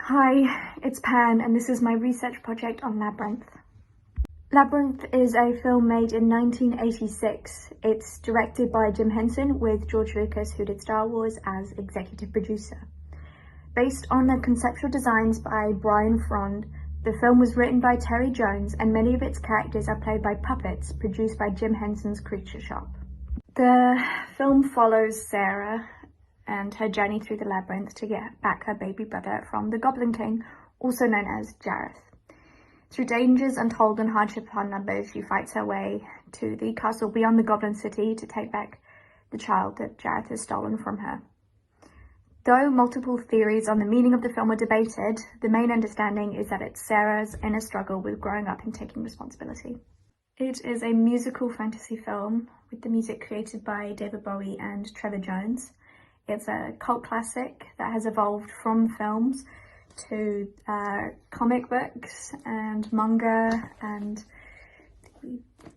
Hi, it's Pan, and this is my research project on Labyrinth. Labyrinth is a film made in 1986. It's directed by Jim Henson, with George Lucas, who did Star Wars, as executive producer. Based on the conceptual designs by Brian Frond, the film was written by Terry Jones, and many of its characters are played by puppets produced by Jim Henson's Creature Shop. The film follows Sarah and her journey through the labyrinth to get back her baby brother from the Goblin King, also known as Jareth. Through dangers untold and hardship unnumbered, she fights her way to the castle beyond the Goblin City to take back the child that Jareth has stolen from her. Though multiple theories on the meaning of the film are debated, the main understanding is that it's Sarah's inner struggle with growing up and taking responsibility. It is a musical fantasy film with the music created by David Bowie and Trevor Jones. It's a cult classic that has evolved from films to comic books and manga and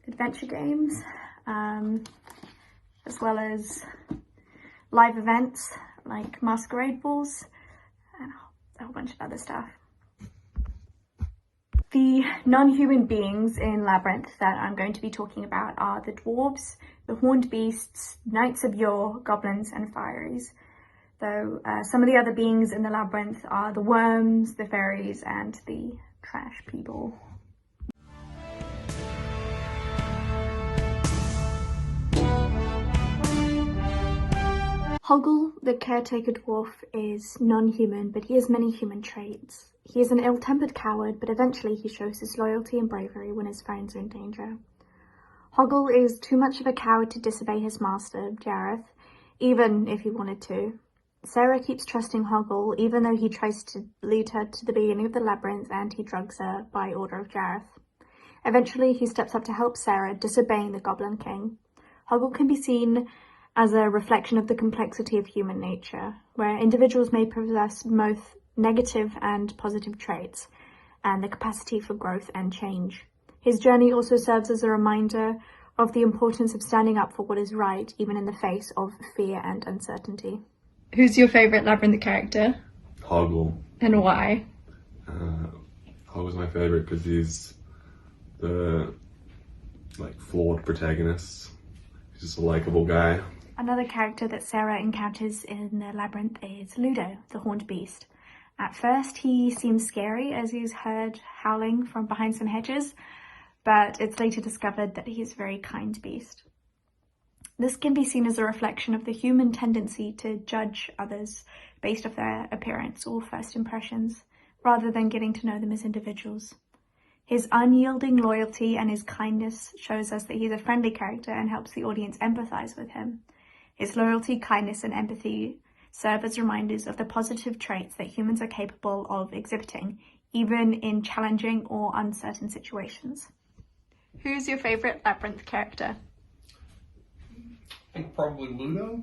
adventure games, as well as live events like masquerade balls and a whole bunch of other stuff. The non-human beings in Labyrinth that I'm going to be talking about are the dwarves, the horned beasts, knights of yore, goblins and fairies. Though some of the other beings in the labyrinth are the worms, the fairies and the trash people. Hoggle, the caretaker dwarf, is non-human, but he has many human traits. He is an ill-tempered coward, but eventually he shows his loyalty and bravery when his friends are in danger. Hoggle is too much of a coward to disobey his master, Jareth, even if he wanted to. Sarah keeps trusting Hoggle, even though he tries to lead her to the beginning of the labyrinth and he drugs her by order of Jareth. Eventually, he steps up to help Sarah, disobeying the Goblin King. Hoggle can be seen as a reflection of the complexity of human nature, where individuals may possess both negative and positive traits, and the capacity for growth and change. His journey also serves as a reminder of the importance of standing up for what is right, even in the face of fear and uncertainty. Who's your favourite Labyrinth character? Hoggle. And why? Hoggle's my favourite because he's the flawed protagonist. He's just a likeable guy. Another character that Sarah encounters in the labyrinth is Ludo, the horned beast. At first he seems scary as he's heard howling from behind some hedges, but it's later discovered that he is a very kind beast. This can be seen as a reflection of the human tendency to judge others based off their appearance or first impressions, rather than getting to know them as individuals. His unyielding loyalty and his kindness shows us that he's a friendly character and helps the audience empathize with him. His loyalty, kindness, and empathy serve as reminders of the positive traits that humans are capable of exhibiting, even in challenging or uncertain situations. Who's your favourite Labyrinth character? I think probably Ludo.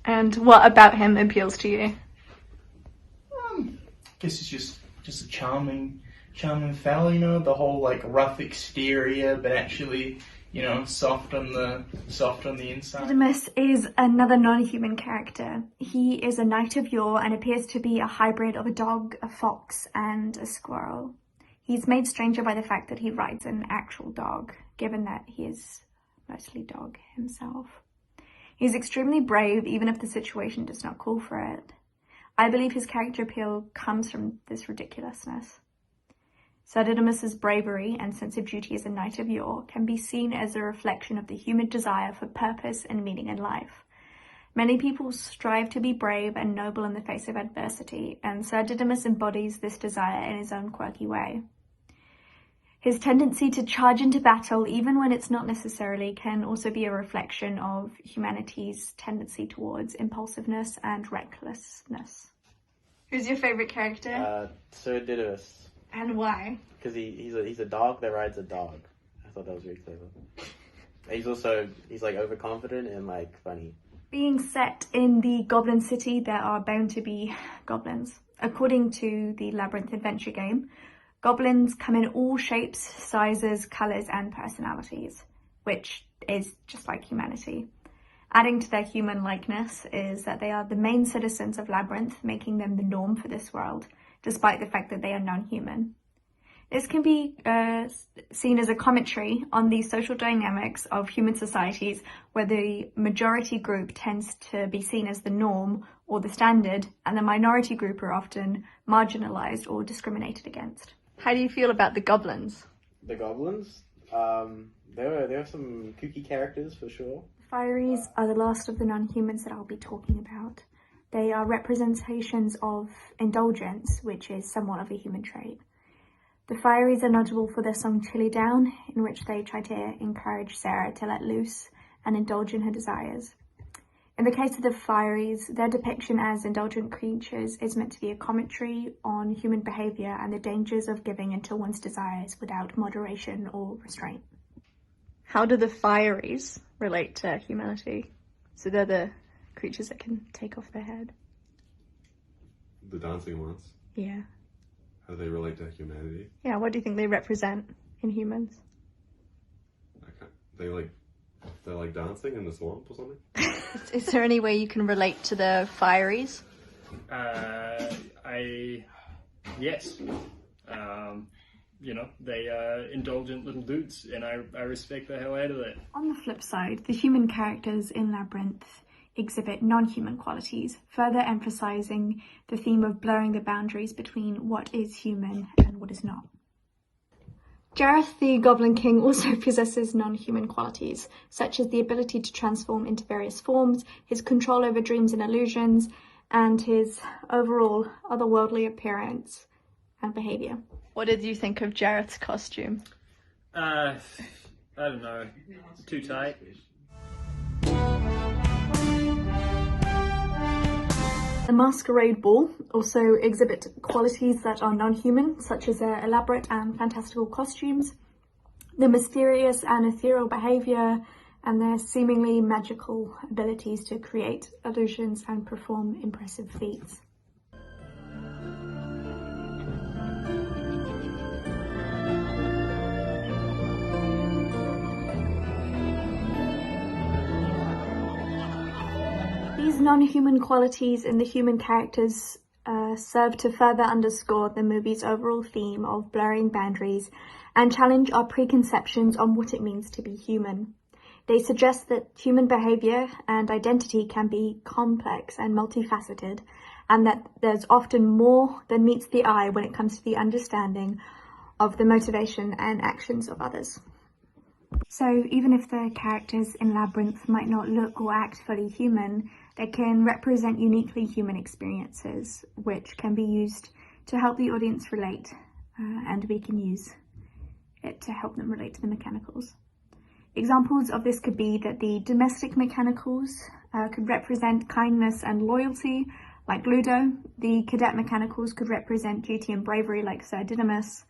And what about him appeals to you? I guess he's just a charming fella, the whole rough exterior, but actually, soft on the inside. Didymus is another non-human character. He is a knight of yore and appears to be a hybrid of a dog, a fox, and a squirrel. He's made stranger by the fact that he rides an actual dog, given that he is mostly dog himself. He's extremely brave, even if the situation does not call for it. I believe his character appeal comes from this ridiculousness. Sir Didymus's bravery and sense of duty as a knight of yore can be seen as a reflection of the human desire for purpose and meaning in life. Many people strive to be brave and noble in the face of adversity, and Sir Didymus embodies this desire in his own quirky way. His tendency to charge into battle, even when it's not necessarily, can also be a reflection of humanity's tendency towards impulsiveness and recklessness. Who's your favourite character? Sir Didymus. And why? Because he's a dog that rides a dog. I thought that was really clever. And he's overconfident and funny. Being set in the Goblin City, there are bound to be goblins. According to the Labyrinth adventure game, goblins come in all shapes, sizes, colours and personalities, which is just like humanity. Adding to their human likeness is that they are the main citizens of Labyrinth, making them the norm for this world. despite the fact that they are non-human. This can be seen as a commentary on the social dynamics of human societies where the majority group tends to be seen as the norm or the standard, and the minority group are often marginalized or discriminated against. How do you feel about the goblins? The goblins? There are some kooky characters for sure. Fieries are the last of the non-humans that I'll be talking about. They are representations of indulgence, which is somewhat of a human trait. The Fieries are notable for their song Chilly Down, in which they try to encourage Sarah to let loose and indulge in her desires. In the case of the Fieries, their depiction as indulgent creatures is meant to be a commentary on human behaviour and the dangers of giving into one's desires without moderation or restraint. How do the Fieries relate to humanity? So they're the creatures that can take off their head. The dancing ones. Yeah. How do they relate to humanity? Yeah, what do you think they represent in humans? They're like dancing in the swamp or something? Is there any way you can relate to the Fieries? Yes. They are indulgent little dudes, and I respect the hell out of that. On the flip side, the human characters in Labyrinth exhibit non-human qualities, further emphasizing the theme of blurring the boundaries between what is human and what is not. Jareth the Goblin King also possesses non-human qualities, such as the ability to transform into various forms, his control over dreams and illusions, and his overall otherworldly appearance and behaviour. What did you think of Jareth's costume? I don't know. Too tight. The Masquerade Ball also exhibit qualities that are non-human, such as their elaborate and fantastical costumes, their mysterious and ethereal behaviour, and their seemingly magical abilities to create illusions and perform impressive feats. These non-human qualities in the human characters serve to further underscore the movie's overall theme of blurring boundaries and challenge our preconceptions on what it means to be human. They suggest that human behaviour and identity can be complex and multifaceted, and that there's often more than meets the eye when it comes to the understanding of the motivation and actions of others. So even if the characters in Labyrinth might not look or act fully human, they can represent uniquely human experiences, which can be used to help the audience relate, and we can use it to help them relate to the mechanicals. Examples of this could be that the domestic mechanicals could represent kindness and loyalty, like Ludo. The cadet mechanicals could represent duty and bravery, like Sir Didymus.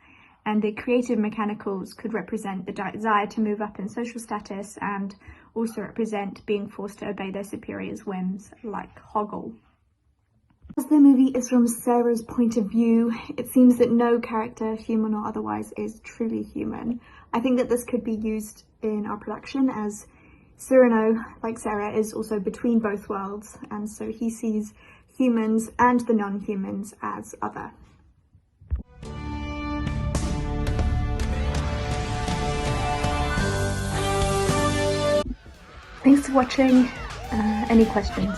And the creative mechanicals could represent the desire to move up in social status and also represent being forced to obey their superiors' whims, like Hoggle. As the movie is from Sarah's point of view, it seems that no character, human or otherwise, is truly human. I think that this could be used in our production, as Cyrano, like Sarah, is also between both worlds, and so he sees humans and the non-humans as other. Thanks for watching. Any questions?